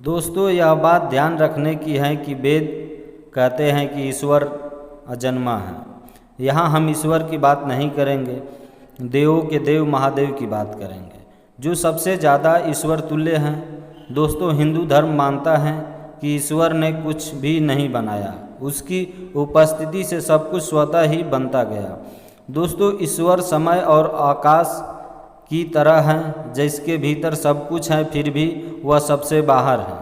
दोस्तों, यह बात ध्यान रखने की है कि वेद कहते हैं कि ईश्वर अजन्मा है। यहाँ हम ईश्वर की बात नहीं करेंगे, देवों के देव महादेव की बात करेंगे, जो सबसे ज़्यादा ईश्वर तुल्य हैं। दोस्तों, हिंदू धर्म मानता है कि ईश्वर ने कुछ भी नहीं बनाया, उसकी उपस्थिति से सब कुछ स्वतः ही बनता गया। दोस्तों, ईश्वर समय और आकाश की तरह है, जिसके भीतर सब कुछ है, फिर भी वह सबसे बाहर है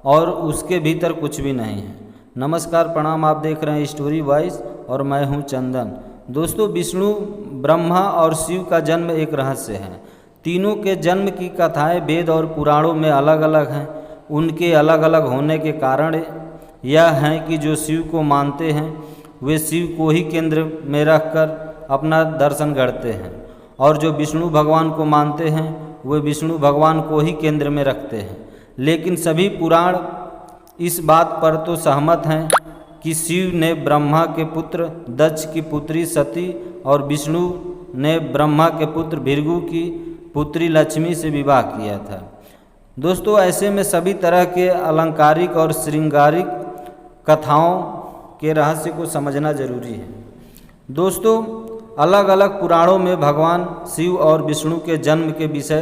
और उसके भीतर कुछ भी नहीं है। नमस्कार, प्रणाम। आप देख रहे हैं स्टोरी वॉइस और मैं हूं चंदन। दोस्तों, विष्णु, ब्रह्मा और शिव का जन्म एक रहस्य है। तीनों के जन्म की कथाएं वेद और पुराणों में अलग अलग हैं। उनके अलग अलग होने के कारण यह है कि जो शिव को मानते हैं वे शिव को ही केंद्र में रखकर अपना दर्शन करते हैं, और जो विष्णु भगवान को मानते हैं वे विष्णु भगवान को ही केंद्र में रखते हैं। लेकिन सभी पुराण इस बात पर तो सहमत हैं कि शिव ने ब्रह्मा के पुत्र दक्ष की पुत्री सती और विष्णु ने ब्रह्मा के पुत्र भृगु की पुत्री लक्ष्मी से विवाह किया था। दोस्तों, ऐसे में सभी तरह के अलंकारिक और श्रृंगारिक कथाओं के रहस्य को समझना जरूरी है। दोस्तों, अलग अलग पुराणों में भगवान शिव और विष्णु के जन्म के विषय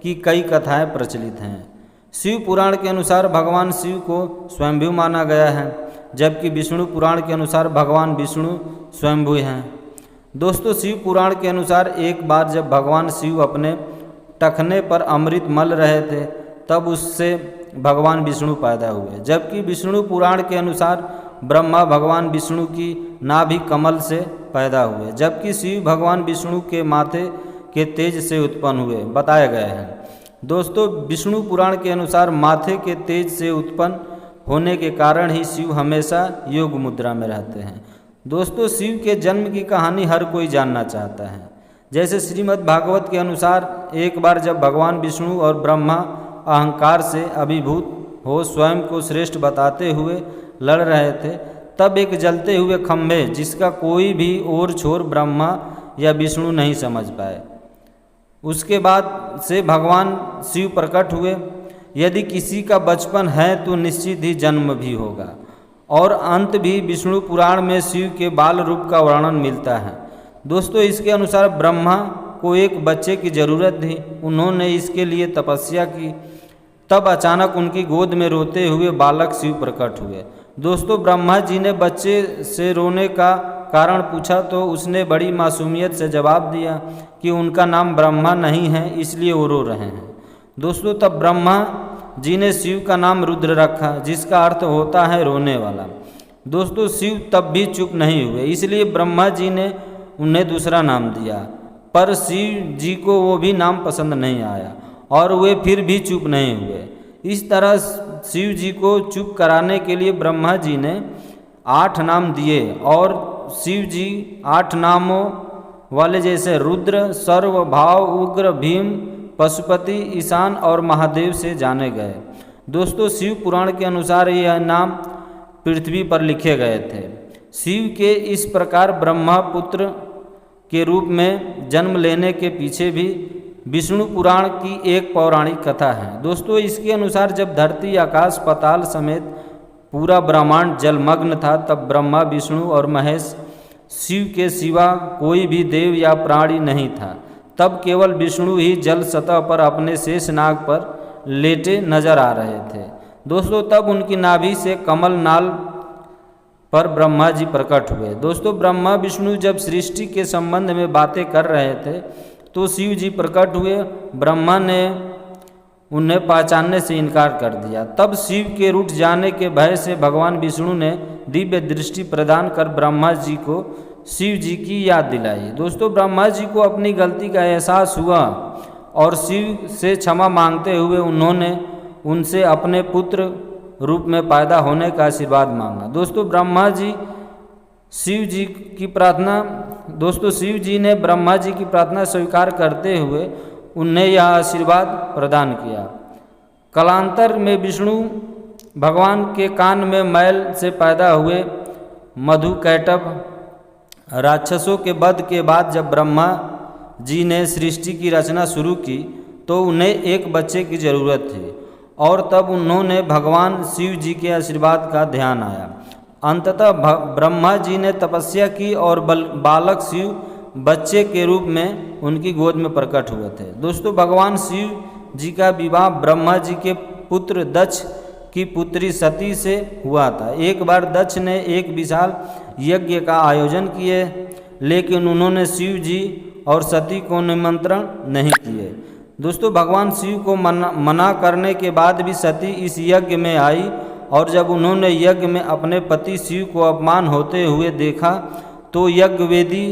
की कई कथाएं प्रचलित हैं। शिव पुराण के अनुसार भगवान शिव को स्वयंभू माना गया है, जबकि विष्णु पुराण के अनुसार भगवान विष्णु स्वयंभू हैं। दोस्तों, शिव पुराण के अनुसार एक बार जब भगवान शिव अपने टखने पर अमृत मल रहे थे, तब उससे भगवान विष्णु पैदा हुए, जबकि विष्णु पुराण के अनुसार ब्रह्मा भगवान विष्णु की नाभि कमल से पैदा हुए, जबकि शिव भगवान विष्णु के माथे के तेज से उत्पन्न हुए बताए गए हैं। दोस्तों, विष्णु पुराण के अनुसार माथे के तेज से उत्पन्न होने के कारण ही शिव हमेशा योग मुद्रा में रहते हैं। दोस्तों, शिव के जन्म की कहानी हर कोई जानना चाहता है। जैसे श्रीमद् भागवत के अनुसार एक बार जब भगवान विष्णु और ब्रह्मा अहंकार से अभिभूत हो स्वयं को श्रेष्ठ बताते हुए लड़ रहे थे, तब एक जलते हुए खंभे जिसका कोई भी ओर छोर ब्रह्मा या विष्णु नहीं समझ पाए, उसके बाद से भगवान शिव प्रकट हुए। यदि किसी का बचपन है तो निश्चित ही जन्म भी होगा, और अंत भी विष्णु पुराण में शिव के बाल रूप का वर्णन मिलता है। दोस्तों, इसके अनुसार ब्रह्मा को एक बच्चे की जरूरत थी। उन्होंने इसके लिए तपस्या की, तब अचानक उनकी गोद में रोते हुए बालक शिव प्रकट हुए। दोस्तों, ब्रह्मा जी ने बच्चे से रोने का कारण पूछा तो उसने बड़ी मासूमियत से जवाब दिया कि उनका नाम ब्रह्मा नहीं है, इसलिए वो रो रहे हैं। दोस्तों, तब ब्रह्मा जी ने शिव का नाम रुद्र रखा, जिसका अर्थ होता है रोने वाला। दोस्तों, शिव तब भी चुप नहीं हुए, इसलिए ब्रह्मा जी ने उन्हें दूसरा नाम दिया, पर शिव जी को वो भी नाम पसंद नहीं आया और वे फिर भी चुप नहीं हुए। इस तरह शिव जी को चुप कराने के लिए ब्रह्मा जी ने 8 नाम दिए, और शिव जी 8 नामों वाले जैसे रुद्र, सर्व, भाव, उग्र, भीम, पशुपति, ईशान और महादेव से जाने गए। दोस्तों, शिव पुराण के अनुसार यह नाम पृथ्वी पर लिखे गए थे। शिव के इस प्रकार ब्रह्मा पुत्र के रूप में जन्म लेने के पीछे भी विष्णु पुराण की एक पौराणिक कथा है। दोस्तों, इसके अनुसार जब धरती, आकाश, पाताल समेत पूरा ब्रह्मांड जलमग्न था, तब ब्रह्मा, विष्णु और महेश शिव के सिवा कोई भी देव या प्राणी नहीं था। तब केवल विष्णु ही जल सतह पर अपने शेष नाग पर लेटे नजर आ रहे थे। दोस्तों, तब उनकी नाभि से कमल नाल पर ब्रह्मा जी प्रकट हुए। दोस्तों, ब्रह्मा विष्णु जब सृष्टि के संबंध में बातें कर रहे थे तो शिव जी प्रकट हुए। ब्रह्मा ने उन्हें पहचानने से इनकार कर दिया। तब शिव के रूठ जाने के भय से भगवान विष्णु ने दिव्य दृष्टि प्रदान कर ब्रह्मा जी को शिव जी की याद दिलाई। दोस्तों, ब्रह्मा जी को अपनी गलती का एहसास हुआ और शिव से क्षमा मांगते हुए उन्होंने उनसे अपने पुत्र रूप में पैदा होने का आशीर्वाद मांगा। दोस्तों, ब्रह्मा जी शिव जी की प्रार्थना दोस्तों शिव जी ने ब्रह्मा जी की प्रार्थना स्वीकार करते हुए उन्हें यह आशीर्वाद प्रदान किया। कालांतर में विष्णु भगवान के कान में मैल से पैदा हुए मधुकैटभ राक्षसों के वध के बाद जब ब्रह्मा जी ने सृष्टि की रचना शुरू की तो उन्हें एक बच्चे की ज़रूरत थी और तब उन्होंने भगवान शिव जी के आशीर्वाद का ध्यान आया। अंततः ब्रह्मा जी ने तपस्या की और बालक शिव बच्चे के रूप में उनकी गोद में प्रकट हुए थे। दोस्तों, भगवान शिव जी का विवाह ब्रह्मा जी के पुत्र दक्ष की पुत्री सती से हुआ था। एक बार दक्ष ने एक विशाल यज्ञ का आयोजन किए, लेकिन उन्होंने शिव जी और सती को निमंत्रण नहीं किए। दोस्तों, भगवान शिव को मना करने के बाद भी सती इस यज्ञ में आई, और जब उन्होंने यज्ञ में अपने पति शिव को अपमान होते हुए देखा तो यज्ञ वेदी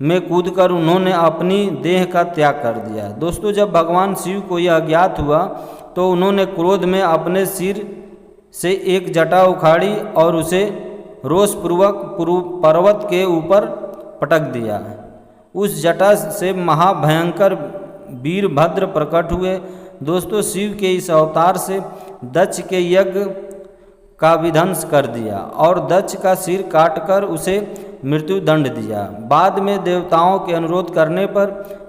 में कूदकर उन्होंने अपनी देह का त्याग कर दिया। दोस्तों, जब भगवान शिव को यह ज्ञात हुआ तो उन्होंने क्रोध में अपने सिर से एक जटा उखाड़ी और उसे रोषपूर्वक पर्वत के ऊपर पटक दिया। उस जटा से महाभयंकर वीरभद्र प्रकट हुए। दोस्तों, शिव के इस अवतार से दक्ष के यज्ञ का विध्वंस कर दिया और दक्ष का सिर काटकर उसे मृत्यु दंड दिया। बाद में देवताओं के अनुरोध करने पर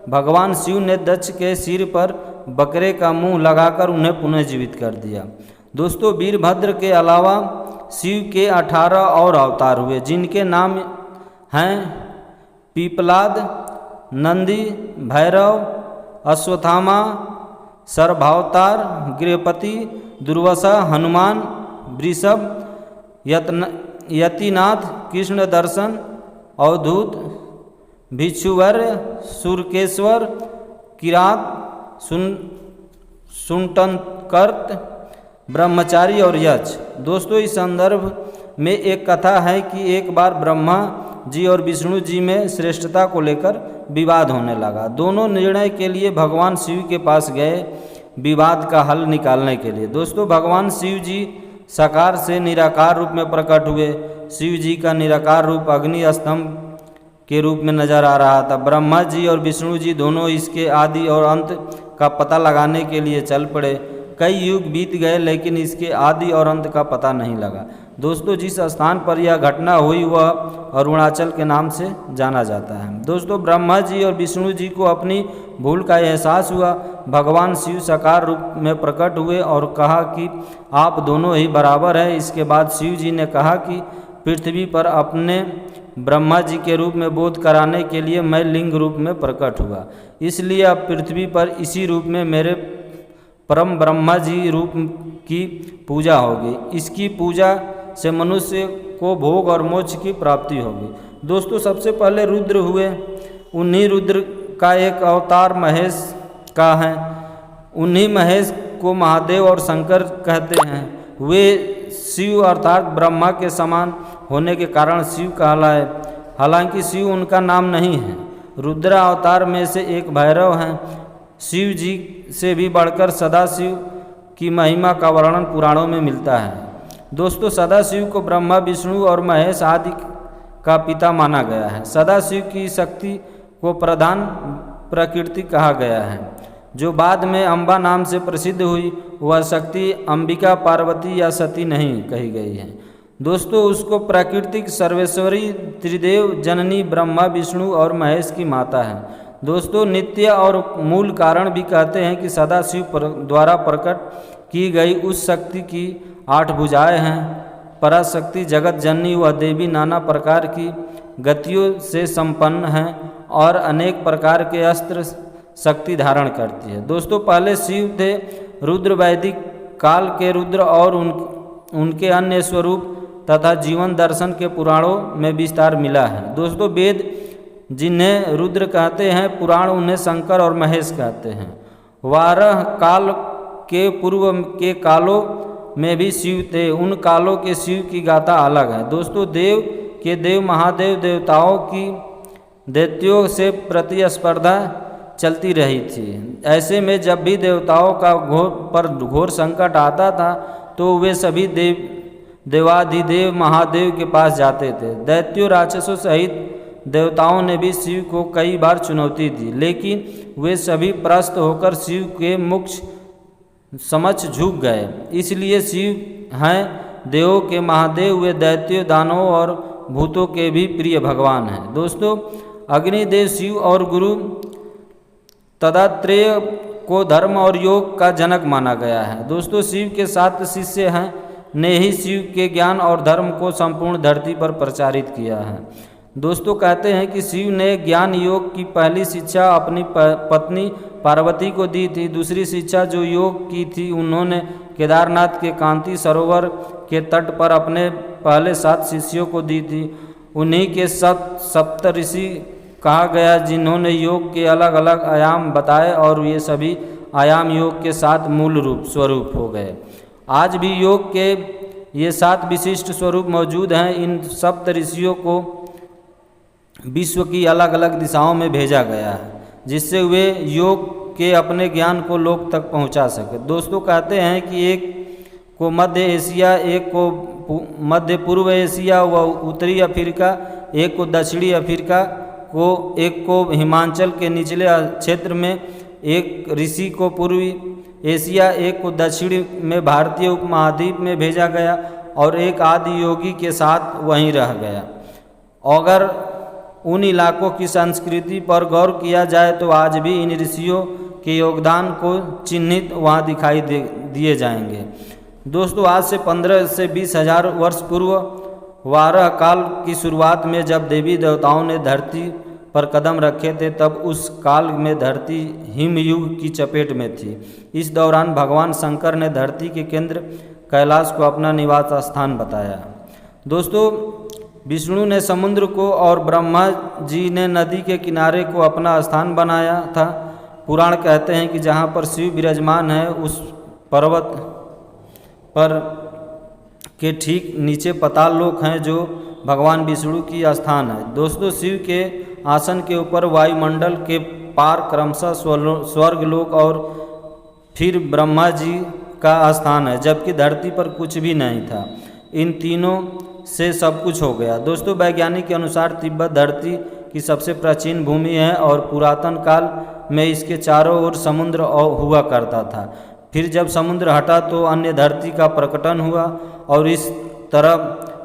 भगवान शिव ने दक्ष के सिर पर बकरे का मुंह लगाकर उन्हें पुनः जीवित कर दिया। दोस्तों, वीरभद्र के अलावा शिव के 18 और अवतार हुए, जिनके नाम हैं पीपलाद, नंदी, भैरव, अश्वत्थामा, सर्वावतार, गृहपति, दुर्वासा, हनुमान, वृषभ, यतिनाथ, कृष्ण दर्शन, अवधूत, भिक्षुवर्य, सुरकेश्वर, किरात, सुंटनकर्त, ब्रह्मचारी और यक्ष। दोस्तों, इस संदर्भ में एक कथा है कि एक बार ब्रह्मा जी और विष्णु जी में श्रेष्ठता को लेकर विवाद होने लगा। दोनों निर्णय के लिए भगवान शिव के पास गए विवाद का हल निकालने के लिए। दोस्तों, भगवान शिव जी साकार से निराकार रूप में प्रकट हुए। शिव जी का निराकार रूप अग्नि स्तंभ के रूप में नजर आ रहा था। ब्रह्मा जी और विष्णु जी दोनों इसके आदि और अंत का पता लगाने के लिए चल पड़े। कई युग बीत गए, लेकिन इसके आदि और अंत का पता नहीं लगा। दोस्तों, जिस स्थान पर यह घटना हुई वह अरुणाचल के नाम से जाना जाता है। दोस्तों, ब्रह्मा जी और विष्णु जी को अपनी भूल का एहसास हुआ। भगवान शिव साकार रूप में प्रकट हुए और कहा कि आप दोनों ही बराबर हैं। इसके बाद शिव जी ने कहा कि पृथ्वी पर अपने ब्रह्मा जी के रूप में बोध कराने के लिए मैं लिंग रूप में प्रकट हुआ, इसलिए अब पृथ्वी पर इसी रूप में मेरे परम ब्रह्मा जी रूप की पूजा होगी। इसकी पूजा से मनुष्य को भोग और मोक्ष की प्राप्ति होगी। दोस्तों, सबसे पहले रुद्र हुए। उन्हीं रुद्र का एक अवतार महेश का है। उन्हीं महेश को महादेव और शंकर कहते हैं। वे शिव अर्थात ब्रह्मा के समान होने के कारण शिव कहलाए, हालांकि शिव उनका नाम नहीं है। रुद्र अवतार में से एक भैरव हैं। शिव जी से भी बढ़कर सदाशिव की महिमा का वर्णन पुराणों में मिलता है। दोस्तों, सदाशिव को ब्रह्मा, विष्णु और महेश आदि का पिता माना गया है। सदाशिव की शक्ति को प्रधान प्रकृति कहा गया है, जो बाद में अम्बा नाम से प्रसिद्ध हुई। वह शक्ति अंबिका, पार्वती या सती नहीं कही गई है। दोस्तों, उसको प्राकृतिक सर्वेश्वरी, त्रिदेव जननी, ब्रह्मा, विष्णु और महेश की माता है। दोस्तों, नित्य और मूल कारण भी कहते हैं कि सदाशिव द्वारा प्रकट की गई उस शक्ति की 8 भुजाएं हैं। पराशक्ति जगत जननी वह देवी नाना प्रकार की गतियों से संपन्न हैं और अनेक प्रकार के अस्त्र शक्ति धारण करती है। दोस्तों, पहले शिव थे। रुद्र वैदिक काल के रुद्र और उनके अन्य स्वरूप तथा जीवन दर्शन के पुराणों में विस्तार मिला है। दोस्तों, वेद जिन्हें रुद्र कहते हैं, पुराण उन्हें शंकर और महेश कहते हैं। 12 काल के पूर्व के कालों में भी शिव थे। उन कालों के शिव की गाथा अलग है। दोस्तों, देव के देव महादेव देवताओं की दैत्यों से प्रतिस्पर्धा चलती रही थी। ऐसे में जब भी देवताओं का घोर संकट आता था तो वे सभी देवाधिदेव महादेव के पास जाते थे। दैत्यों, राक्षसों सहित देवताओं ने भी शिव को कई बार चुनौती दी, लेकिन वे सभी परास्त होकर शिव के मुख समक्ष झुक गए। इसलिए शिव हैं देवों के महादेव। वे दैत्यों, दानवों और भूतों के भी प्रिय भगवान हैं। दोस्तों, अग्निदेव शिव और गुरु दत्तात्रेय को धर्म और योग का जनक माना गया है। दोस्तों शिव के 7 शिष्य हैं ने ही शिव के ज्ञान और धर्म को संपूर्ण धरती पर प्रचारित किया है। दोस्तों कहते हैं कि शिव ने ज्ञान योग की पहली शिक्षा अपनी पत्नी पार्वती को दी थी। दूसरी शिक्षा जो योग की थी उन्होंने केदारनाथ के कांति सरोवर के तट पर अपने पहले 7 शिष्यों को दी थी। उन्हीं के सप्त ऋषि कहा गया जिन्होंने योग के अलग अलग आयाम बताए और ये सभी आयाम योग के 7 मूल स्वरूप हो गए। आज भी योग के ये 7 विशिष्ट स्वरूप मौजूद हैं। इन सप्त ऋषियों को विश्व की अलग अलग दिशाओं में भेजा गया है जिससे वे योग के अपने ज्ञान को लोग तक पहुंचा सके। दोस्तों कहते हैं कि एक को मध्य एशिया, एक को मध्य पूर्व एशिया व उत्तरी अफ्रीका, एक को दक्षिणी अफ्रीका को, एक को हिमाचल के निचले क्षेत्र में, एक ऋषि को पूर्वी एशिया, एक को दक्षिण में भारतीय उपमहाद्वीप में भेजा गया और एक आदि योगी के साथ वहीं रह गया। अगर उन इलाकों की संस्कृति पर गौर किया जाए तो आज भी इन ऋषियों के योगदान को चिन्हित वहाँ दिखाई दिए जाएंगे। दोस्तों आज से 15 से 20 हजार वर्ष पूर्व वारह काल की शुरुआत में जब देवी देवताओं ने धरती पर कदम रखे थे तब उस काल में धरती हिमयुग की चपेट में थी। इस दौरान भगवान शंकर ने धरती के केंद्र कैलाश को अपना निवास स्थान बताया। दोस्तों विष्णु ने समुद्र को और ब्रह्मा जी ने नदी के किनारे को अपना स्थान बनाया था। पुराण कहते हैं कि जहाँ पर शिव विराजमान है उस पर्वत पर के ठीक नीचे पाताल लोक हैं जो भगवान विष्णु की स्थान है। दोस्तों शिव के आसन के ऊपर वायुमंडल के पार क्रमशः स्वर्ग लोक और फिर ब्रह्मा जी का स्थान है जबकि धरती पर कुछ भी नहीं था। इन तीनों से सब कुछ हो गया। दोस्तों वैज्ञानिक के अनुसार तिब्बत धरती की सबसे प्राचीन भूमि है और पुरातन काल में इसके चारों ओर समुद्र हुआ करता था। फिर जब समुद्र हटा तो अन्य धरती का प्रकटन हुआ और इस तरह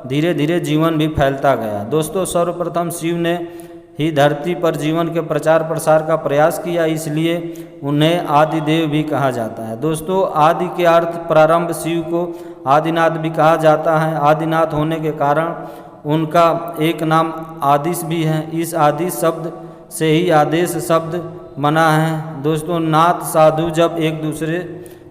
धीरे धीरे जीवन भी फैलता गया। दोस्तों सर्वप्रथम शिव ने ही धरती पर जीवन के प्रचार प्रसार का प्रयास किया, इसलिए उन्हें आदिदेव भी कहा जाता है। दोस्तों आदि के अर्थ प्रारंभ, शिव को आदिनाथ भी कहा जाता है। आदिनाथ होने के कारण उनका एक नाम आदिश भी है। इस आदिश शब्द से ही आदेश शब्द बना है। दोस्तों नाथ साधु जब एक दूसरे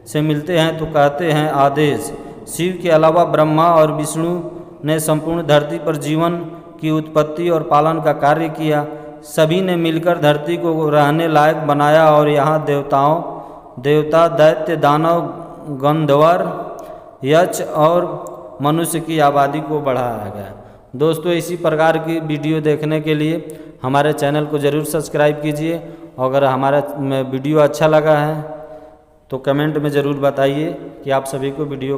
से मिलते हैं तो कहते हैं आदेश। शिव के अलावा ब्रह्मा और विष्णु ने संपूर्ण धरती पर जीवन की उत्पत्ति और पालन का कार्य किया। सभी ने मिलकर धरती को रहने लायक बनाया और यहाँ देवता, दैत्य, दानव, गंधर्व, यक्ष और मनुष्य की आबादी को बढ़ाया गया। दोस्तों इसी प्रकार की वीडियो देखने के लिए हमारे चैनल को ज़रूर सब्सक्राइब कीजिए। अगर हमारा वीडियो अच्छा लगा है तो कमेंट में ज़रूर बताइए कि आप सभी को वीडियो